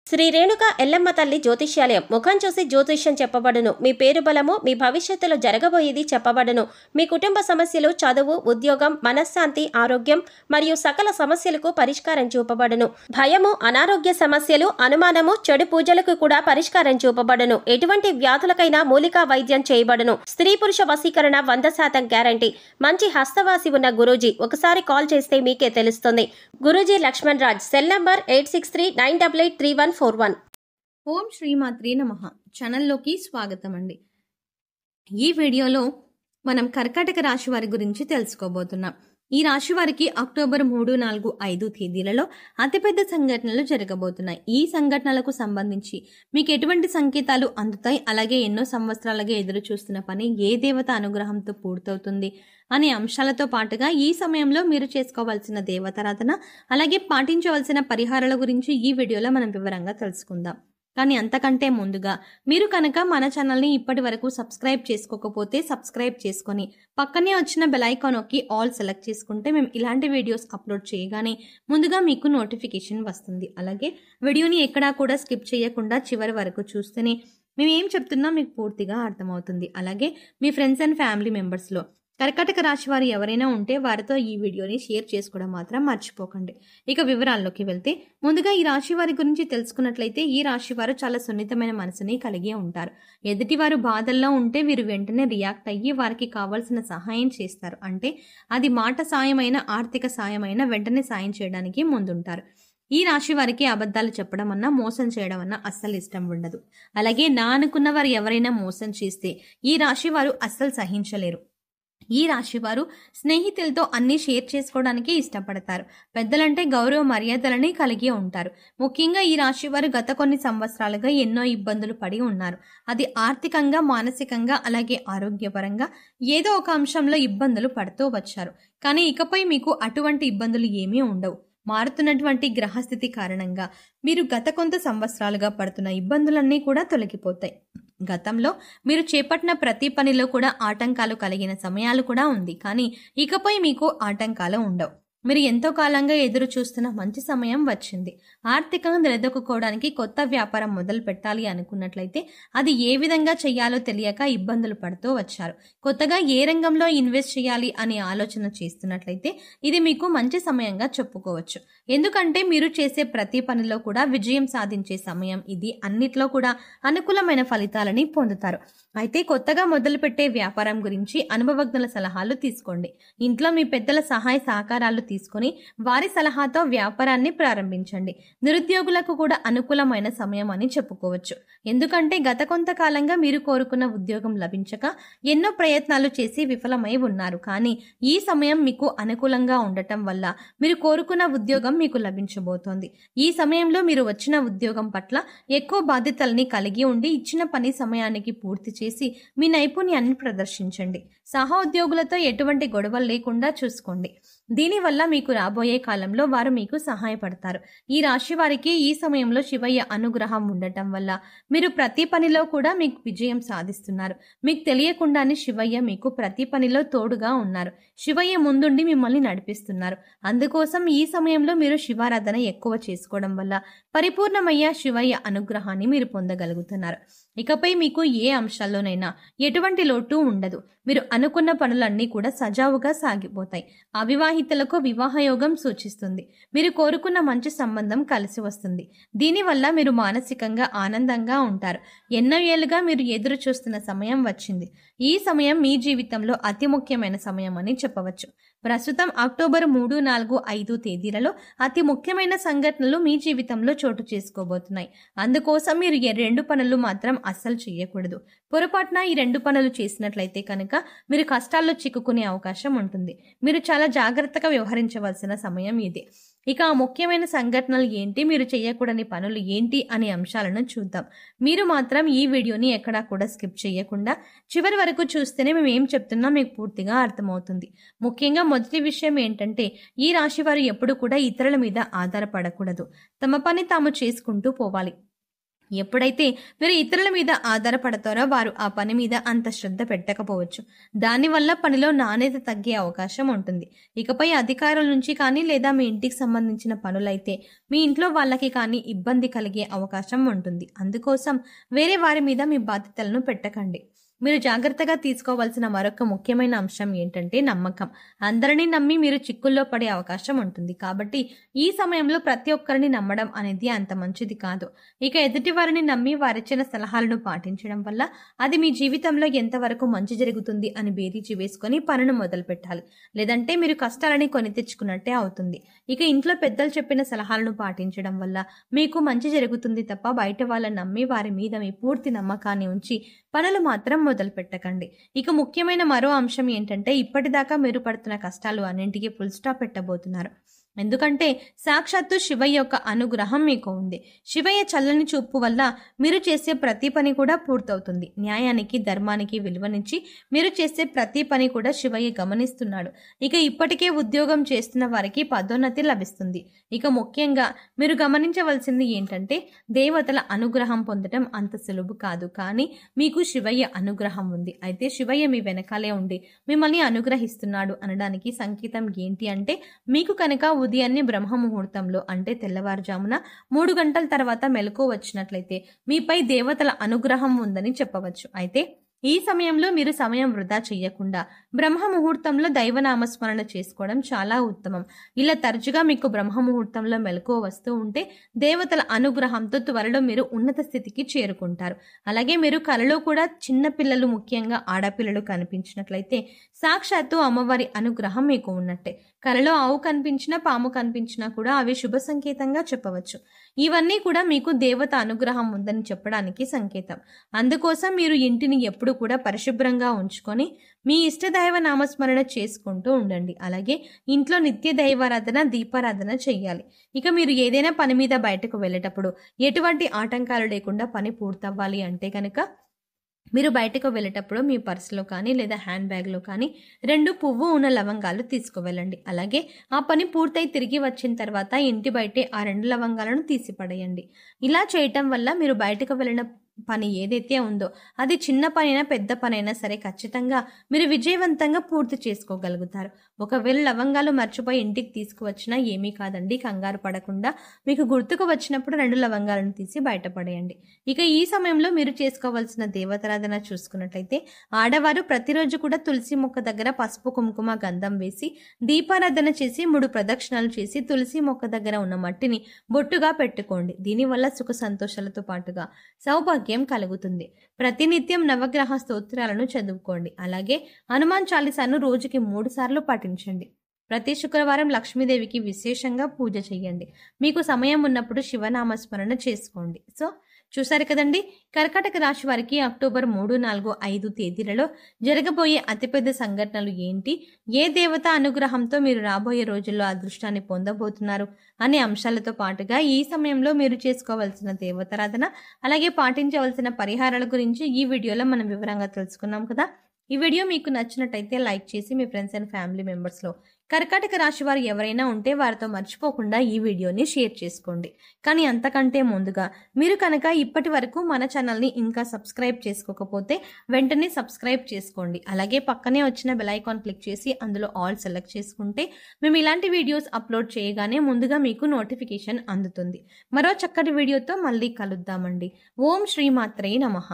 శ్రీ రేణుక ఎల్లమ్మ తల్లి జ్యోతిష్యాలయం ముఖం చూసి జ్యోతిష్యం చెప్పబడును. మీ పేరు బలము, మీ భవిష్యత్తులో జరగబోయేది చెప్పబడును. మీ కుటుంబ సమస్యలు, చదువు, ఉద్యోగం, మనశ్శాంతి, ఆరోగ్యం మరియు సకల సమస్యలకు పరిష్కారం చూపబడును. భయము, అనారోగ్య సమస్యలు, అనుమానము, చెడు పూజలకు కూడా పరిష్కారం చూపబడును. ఎటువంటి వ్యాధులకైనా మూలికా వైద్యం చేయబడును. స్త్రీ పురుష వశీకరణ 100% గ్యారంటీ. మంచి హస్తవాసి ఉన్న గురూజీ. ఒకసారి కాల్ చేస్తే మీకే తెలుస్తుంది. గురూజీ లక్ష్మణ్ రాజ్. Cell number 8639883141. ఓం శ్రీమాత్రే నమః. ఛానల్లోకి స్వాగతం అండి. ఈ వీడియోలో మనం కర్కాటక రాశి వారి గురించి తెలుసుకోబోతున్నాం. ఈ రాశి వారికి అక్టోబర్ 3, 4, 5 తేదీలలో అతిపెద్ద సంఘటనలు జరగబోతున్నాయి. ఈ సంఘటనలకు సంబంధించి మీకు ఎటువంటి సంకేతాలు అందుతాయి, అలాగే ఎన్నో సంవత్సరాలుగా ఎదురు చూస్తున్న పని ఏ దేవత అనుగ్రహంతో పూర్తవుతుంది అనే అంశాలతో పాటుగా ఈ సమయంలో మీరు చేసుకోవాల్సిన దేవతారాధన, అలాగే పాటించవలసిన పరిహారాల గురించి ఈ వీడియోలో మనం వివరంగా తెలుసుకుందాం. కానీ అంతకంటే ముందుగా మీరు కనుక మన ఛానల్ని ఇప్పటి వరకు సబ్స్క్రైబ్ చేసుకోకపోతే సబ్స్క్రైబ్ చేసుకొని పక్కనే వచ్చిన బెల్ ఐకాన్ నొక్కి ఆల్ సెలెక్ట్ చేసుకుంటే మేము ఇలాంటి వీడియోస్ అప్లోడ్ చేయగానే ముందుగా మీకు నోటిఫికేషన్ వస్తుంది. అలాగే వీడియోని ఎక్కడా కూడా స్కిప్ చేయకుండా చివరి వరకు చూస్తేనే మేము ఏం చెప్తున్నా మీకు పూర్తిగా అర్థమవుతుంది. అలాగే మీ ఫ్రెండ్స్ అండ్ ఫ్యామిలీ మెంబర్స్లో కర్కాటక రాశి వారు ఎవరైనా ఉంటే వారితో ఈ వీడియోని షేర్ చేసుకోవడం మాత్రం మర్చిపోకండి. ఇక వివరాల్లోకి వెళ్తే ముందుగా ఈ రాశి వారి గురించి తెలుసుకున్నట్లయితే ఈ రాశి వారు చాలా సున్నితమైన మనసుని కలిగి ఉంటారు. ఎదుటివారు బాధల్లో ఉంటే వీరు వెంటనే రియాక్ట్ అయ్యి వారికి కావాల్సిన సహాయం చేస్తారు. అంటే అది మాట సాయమైన, ఆర్థిక సాయమైన వెంటనే సాయం చేయడానికి ముందుంటారు. ఈ రాశి వారికి అబద్ధాలు చెప్పడం అన్నా, మోసం చేయడం అన్నా అస్సలు ఇష్టం ఉండదు. అలాగే నా అనుకున్న వారు ఎవరైనా మోసం చేస్తే ఈ రాశి వారు అస్సలు సహించలేరు. ఈ రాశి వారు స్నేహితులతో అన్ని షేర్ చేసుకోవడానికి ఇష్టపడతారు. పెద్దలంటే గౌరవ మర్యాదలని కలిగి ఉంటారు. ముఖ్యంగా ఈ రాశి వారు గత కొన్ని సంవత్సరాలుగా ఎన్నో ఇబ్బందులు పడి ఉన్నారు. అది ఆర్థికంగా, మానసికంగా, అలాగే ఆరోగ్యపరంగా ఏదో ఒక అంశంలో ఇబ్బందులు పడుతూ వచ్చారు. కానీ ఇకపై మీకు అటువంటి ఇబ్బందులు ఏమీ ఉండవు. మారుతున్నటువంటి గ్రహస్థితి కారణంగా మీరు గత కొంత సంవత్సరాలుగా పడుతున్న ఇబ్బందులన్నీ కూడా తొలగిపోతాయి. గతంలో మీరు చేపట్టిన ప్రతి పనిలో కూడా ఆటంకాలు కలిగిన సమయాలు కూడా ఉంది. కానీ ఇకపై మీకు ఆటంకాలు ఉండవు. మీరు ఎంతో కాలంగా ఎదురు చూస్తున్న మంచి సమయం వచ్చింది. ఆర్థికంగా నిలదొక్కుకోవడానికి కొత్త వ్యాపారం మొదలు పెట్టాలి అనుకున్నట్లయితే అది ఏ విధంగా చేయాలో తెలియక ఇబ్బందులు పడుతూ వచ్చారు. కొత్తగా ఏ రంగంలో ఇన్వెస్ట్ చేయాలి అనే ఆలోచన చేస్తున్నట్లయితే ఇది మీకు మంచి సమయంగా చెప్పుకోవచ్చు. ఎందుకంటే మీరు చేసే ప్రతి పనిలో కూడా విజయం సాధించే సమయం ఇది. అన్నిట్లో కూడా అనుకూలమైన ఫలితాలని పొందుతారు. అయితే కొత్తగా మొదలుపెట్టే వ్యాపారం గురించి అనుభవజ్ఞుల సలహాలు తీసుకోండి. ఇంట్లో మీ పెద్దల సహాయ సహకారాలు తీసుకొని వారి సలహాతో వ్యాపారాన్ని ప్రారంభించండి. నిరుద్యోగులకు కూడా అనుకూలమైన సమయం అని చెప్పుకోవచ్చు. ఎందుకంటే గత కొంతకాలంగా మీరు కోరుకున్న ఉద్యోగం లభించక ఎన్నో ప్రయత్నాలు చేసి విఫలమై ఉన్నారు. కానీ ఈ సమయం మీకు అనుకూలంగా ఉండటం వల్ల మీరు కోరుకున్న ఉద్యోగం మీకు లభించబోతోంది. ఈ సమయంలో మీరు వచ్చిన ఉద్యోగం పట్ల ఎక్కువ బాధ్యతల్ని కలిగి ఉండి ఇచ్చిన పని సమయానికి పూర్తి చేసి మీ నైపుణ్యాన్ని ప్రదర్శించండి. సహోద్యోగులతో ఎటువంటి గొడవలు లేకుండా చూసుకోండి. దీనివల్ల మీకు రాబోయే కాలంలో వారు మీకు సహాయపడతారు. ఈ రాశి వారికి ఈ సమయంలో శివయ్య అనుగ్రహం ఉండటం వల్ల మీరు ప్రతి పనిలో కూడా మీకు విజయం సాధిస్తున్నారు. మీకు తెలియకుండానే శివయ్య మీకు ప్రతి పనిలో తోడుగా ఉన్నారు. శివయ్య ముందుండి మిమ్మల్ని నడిపిస్తున్నారు. అందుకోసం ఈ సమయంలో మీరు శివారాధన ఎక్కువ చేసుకోవడం వల్ల పరిపూర్ణమయ్య శివయ్య అనుగ్రహాన్ని మీరు పొందగలుగుతున్నారు. ఇకపై మీకు ఏ అంశాల్లోనైనా ఎటువంటి లోటు ఉండదు. మీరు అనుకున్న పనులన్నీ కూడా సజావుగా సాగిపోతాయి. అవివాహితులకు వివాహయోగం సూచిస్తుంది. మీరు కోరుకున్న మంచి సంబంధం కలిసి వస్తుంది. దీనివల్ల మీరు మానసికంగా ఆనందంగా ఉంటారు. ఎన్నో ఏళ్లుగా మీరు ఎదురు చూస్తున్న సమయం వచ్చింది. ఈ సమయం మీ జీవితంలో అతి ముఖ్యమైన సమయం అని చెప్పవచ్చు. ప్రస్తుతం అక్టోబర్ 3, 4, 5 తేదీలలో అతి ముఖ్యమైన సంఘటనలు మీ జీవితంలో చోటు చేసుకోబోతున్నాయి. అందుకోసం మీరు ఈ 2 పనులు మాత్రం అస్సలు చేయకూడదు. పొరపాటున ఈ 2 పనులు చేసినట్లయితే కనుక మీరు కష్టాల్లో చిక్కుకునే అవకాశం ఉంటుంది. మీరు చాలా జాగ్రత్తగా వ్యవహరించవలసిన సమయం ఇది. ఇక ఆ ముఖ్యమైన సంఘటనలు ఏంటి, మీరు చేయకూడని పనులు ఏంటి అనే అంశాలను చూద్దాం. మీరు మాత్రం ఈ వీడియోని ఎక్కడా కూడా స్కిప్ చేయకుండా చివరి వరకు చూస్తేనే మేము ఏం చెప్తున్నా మీకు పూర్తిగా అర్థమవుతుంది. ముఖ్యంగా మొదటి విషయం ఏంటంటే ఈ రాశి వారు ఎప్పుడు కూడా ఇతరుల మీద ఆధారపడకూడదు. తమ పని తాము చేసుకుంటూ పోవాలి. ఎప్పుడైతే మీరు ఇతరుల మీద ఆధారపడతారో వారు ఆ పని మీద అంత శ్రద్ధ పెట్టకపోవచ్చు. దానివల్ల పనిలో నాణ్యత తగ్గే అవకాశం ఉంటుంది. ఇకపై అధికారుల నుంచి కానీ లేదా మీ ఇంటికి సంబంధించిన పనులైతే మీ ఇంట్లో వాళ్ళకి కానీ ఇబ్బంది కలిగే అవకాశం ఉంటుంది. అందుకోసం వేరే వారి మీద మీ బాధ్యతలను పెట్టకండి. మీరు జాగ్రత్తగా తీసుకోవాల్సిన మరొక ముఖ్యమైన అంశం ఏంటంటే నమ్మకం. అందరినీ నమ్మి మీరు చిక్కుల్లో పడే అవకాశం ఉంటుంది. కాబట్టి ఈ సమయంలో ప్రతి ఒక్కరిని నమ్మడం అనేది అంత మంచిది కాదు. ఇక ఎదుటి వారిని నమ్మి వారిచ్చిన సలహాలను పాటించడం వల్ల అది మీ జీవితంలో ఎంతవరకు మంచి జరుగుతుంది అని బేరీజు వేసుకొని పనులు మొదలు పెట్టాలి. లేదంటే మీరు కష్టాలని కొని తెచ్చుకున్నట్టే అవుతుంది. ఇక ఇంట్లో పెద్దలు చెప్పిన సలహాలను పాటించడం వల్ల మీకు మంచి జరుగుతుంది తప్ప బయట వాళ్ళని నమ్మి వారి మీద మీ పూర్తి నమ్మకాన్ని ఉంచి పనులు మాత్రం మొదలు పెట్టకండి. ఇక ముఖ్యమైన మరో అంశం ఏంటంటే ఇప్పటిదాకా మీరు పడుతున్న కష్టాలు అన్నింటికీ ఫుల్ స్టాప్ పెట్టబోతున్నారు. ఎందుకంటే సాక్షాత్తు శివయ్య యొక్క అనుగ్రహం మీకు ఉంది. శివయ్య చల్లని చూపు వల్ల మీరు చేసే ప్రతి పని కూడా పూర్తవుతుంది. న్యాయానికి ధర్మానికి విలువనిచ్చి మీరు చేసే ప్రతి పని కూడా శివయ్య గమనిస్తున్నాడు. ఇక ఇప్పటికే ఉద్యోగం చేస్తున్న వారికి పదోన్నతి లభిస్తుంది. ఇక ముఖ్యంగా మీరు గమనించవలసింది ఏంటంటే దేవతల అనుగ్రహం పొందడం అంత సులువు కాదు. కానీ మీకు శివయ్య అనుగ్రహం ఉంది. అయితే శివయ్య మీ వెనకాలే ఉండి మిమ్మల్ని అనుగ్రహిస్తున్నాడు అనడానికి సంకేతం ఏంటి అంటే మీకు కనుక ఉదయాన్నే బ్రహ్మ ముహూర్తంలో అంటే తెల్లవారుజామున 3 గంటల తర్వాత మెలకువ వచ్చినట్లయితే మీపై దేవతల అనుగ్రహం ఉందని చెప్పవచ్చు. అయితే ఈ సమయంలో మీరు సమయం వృధా చేయకుండా బ్రహ్మ ముహూర్తంలో దైవనామస్మరణ చేసుకోవడం చాలా ఉత్తమం. ఇలా తరచుగా మీకు బ్రహ్మ ముహూర్తంలో మెలకువ వస్తూ ఉంటే దేవతల అనుగ్రహంతో త్వరలో మీరు ఉన్నత స్థితికి చేరుకుంటారు. అలాగే మీరు కలలో కూడా చిన్న పిల్లలు ముఖ్యంగా ఆడపిల్లలు కనిపించినట్లయితే సాక్షాత్తు అమ్మవారి అనుగ్రహం మీకు ఉన్నట్టే. కలలో ఆవు కనిపించినా పాము కనిపించినా కూడా అవి శుభ సంకేతంగా చెప్పవచ్చు. ఇవన్నీ కూడా మీకు దేవత అనుగ్రహం ఉందని చెప్పడానికి సంకేతం. అందుకోసం మీరు ఇంటిని ఎప్పుడు కూడా పరిశుభ్రంగా ఉంచుకొని మీ ఇష్టదైవ నామస్మరణ చేసుకుంటూ ఉండండి. అలాగే ఇంట్లో నిత్య దైవారాధన దీపారాధన చెయ్యాలి. ఇక మీరు ఏదైనా పని మీద బయటకు వెళ్ళేటప్పుడు ఎటువంటి ఆటంకాలు లేకుండా పని పూర్తవ్వాలి అంటే కనుక మీరు బయటకు వెళ్ళేటప్పుడు మీ పర్సులో కానీ లేదా హ్యాండ్ బ్యాగ్లో కానీ 2 పువ్వు ఉన్న లవంగాలు తీసుకువెళ్ళండి. అలాగే ఆ పని పూర్తయి తిరిగి వచ్చిన తర్వాత ఇంటి బయటే ఆ 2 లవంగాలను తీసిపడేయండి. ఇలా చేయటం వల్ల మీరు బయటకు వెళ్ళిన పని ఏదైతే ఉందో అది చిన్న పనైనా పెద్ద పనైనా సరే ఖచ్చితంగా మీరు విజయవంతంగా పూర్తి చేసుకోగలుగుతారు. ఒకవేళ లవంగాలు మర్చిపోయి ఇంటికి తీసుకువచ్చినా ఏమీ కాదండి, కంగారు పడకుండా మీకు గుర్తుకు వచ్చినప్పుడు 2 లవంగాలను తీసి బయటపడేయండి. ఇక ఈ సమయంలో మీరు చేసుకోవాల్సిన దేవతారాధన చూసుకున్నట్లయితే ఆడవారు ప్రతిరోజు కూడా తులసి మొక్క దగ్గర పసుపు కుంకుమ గంధం వేసి దీపారాధన చేసి 3 ప్రదక్షిణాలు చేసి తులసి మొక్క దగ్గర ఉన్న మట్టిని బొట్టుగా పెట్టుకోండి. దీనివల్ల సుఖ సంతోషాలతో పాటుగా సౌభాగ్యం కలుగుతుంది. ప్రతినిత్యం నవగ్రహ స్తోత్రాలను చదువుకోండి. అలాగే హనుమాన్ చాలీసాను రోజుకి 3 సార్లు పఠించండి. ప్రతి శుక్రవారం లక్ష్మీదేవికి విశేషంగా పూజ చేయండి. మీకు సమయం ఉన్నప్పుడు శివనామస్మరణ చేసుకోండి. సో చూసారు కదండి, కర్కాటక రాశి వారికి అక్టోబర్ 3, 4, 5 తేదీలలో జరగబోయే అతిపెద్ద సంఘటనలు ఏంటి, ఏ దేవత అనుగ్రహంతో మీరు రాబోయే రోజుల్లో అదృష్టాన్ని పొందబోతున్నారు అనే అంశాలతో పాటుగా ఈ సమయంలో మీరు చేసుకోవాల్సిన దేవతారాధన అలాగే పాటించవలసిన పరిహారాల గురించి ఈ వీడియోలో మనం వివరంగా తెలుసుకున్నాం కదా. ఈ వీడియో మీకు నచ్చినట్టయితే లైక్ చేసి మీ ఫ్రెండ్స్ అండ్ ఫ్యామిలీ మెంబర్స్లో కర్కాటక రాశి వారు ఎవరైనా ఉంటే వారితో మర్చిపోకుండా ఈ వీడియోని షేర్ చేసుకోండి. కానీ అంతకంటే ముందుగా మీరు కనుక ఇప్పటి వరకు మన ఛానల్ని ఇంకా సబ్స్క్రైబ్ చేసుకోకపోతే వెంటనే సబ్స్క్రైబ్ చేసుకోండి. అలాగే పక్కనే వచ్చిన బెల్ ఐకాన్ క్లిక్ చేసి అందులో ఆల్ సెలెక్ట్ చేసుకుంటే మేము ఇలాంటి వీడియోస్ అప్లోడ్ చేయగానే ముందుగా మీకు నోటిఫికేషన్ అందుతుంది. మరో చక్కటి వీడియోతో మళ్ళీ కలుద్దామండి. ఓం శ్రీమాత్రే నమః.